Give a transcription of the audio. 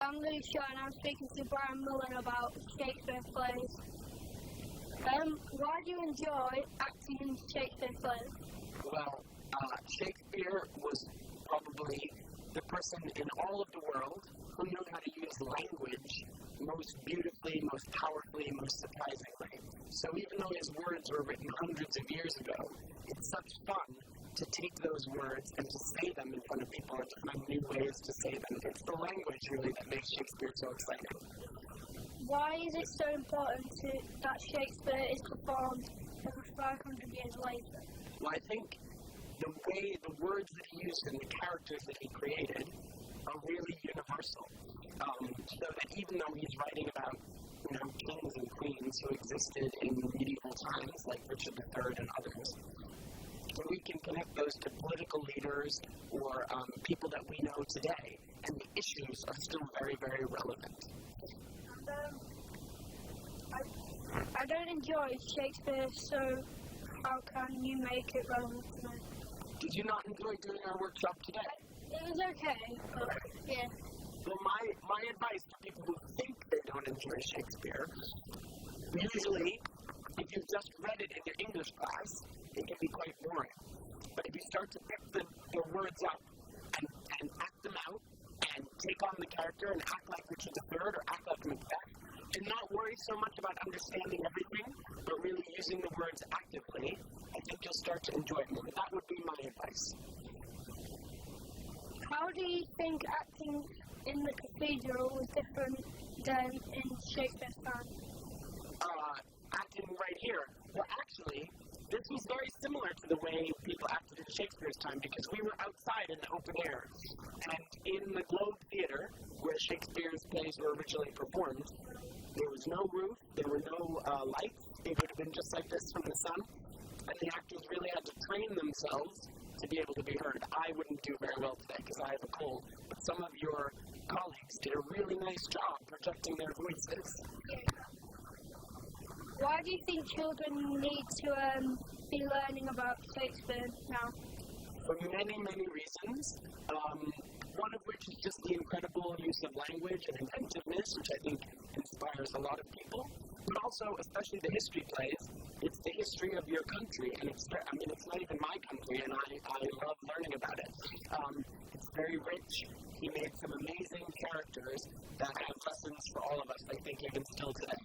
I'm Lee Shaw and I'm speaking to Brian Mullen about Shakespeare plays. Why do you enjoy acting in Shakespeare plays? Well, Shakespeare was probably the person in all of the world who knew how to use language most beautifully, most powerfully, most surprisingly. So even though his words were written hundreds of years ago, it's such fun to take those words and to say them in front of people and to find new ways to say them. It's the language, really, that makes Shakespeare so exciting. Why is it so important that Shakespeare is performed over 500 years later? Well, I think the words that he used and the characters that he created are really universal. So that even though he's writing about, kings and queens who existed in medieval times, like Richard III and others, we can connect those to political leaders or people that we know today, and the issues are still very, very relevant. I don't enjoy Shakespeare, so how can you make it relevant to me? Did you not enjoy doing our workshop today? It was okay, but yeah. Well, my advice to people who think they don't enjoy Shakespeare, usually, if you've just read it in your English class, it can be quite boring. But if you start to pick the words up and act them out, and take on the character and act like Richard III or act like Macbeth, and not worry so much about understanding everything, but really using the words actively, I think you'll start to enjoy it more. That would be my advice. How do you think acting in the cathedral was different than in Shakespeare's time? Acting right here. Well, actually, this was very similar to the way people acted in Shakespeare's time because we were outside in the open air. And in the Globe Theatre, where Shakespeare's plays were originally performed, there was no roof, there were no lights. It would have been just like this from the sun. And the actors really had to train themselves to be able to be heard. I wouldn't do very well today because I have a cold. But some of your colleagues did a really nice job projecting their voices. Why do you think children need to be learning about Shakespeare now? For many, many reasons. One of which is just the incredible use of language and inventiveness, which I think inspires a lot of people. But also, especially the history plays, it's the history of your country, and it's not even my country, and I love learning about it. It's very rich. He made some amazing characters that have lessons for all of us, I think, even still today.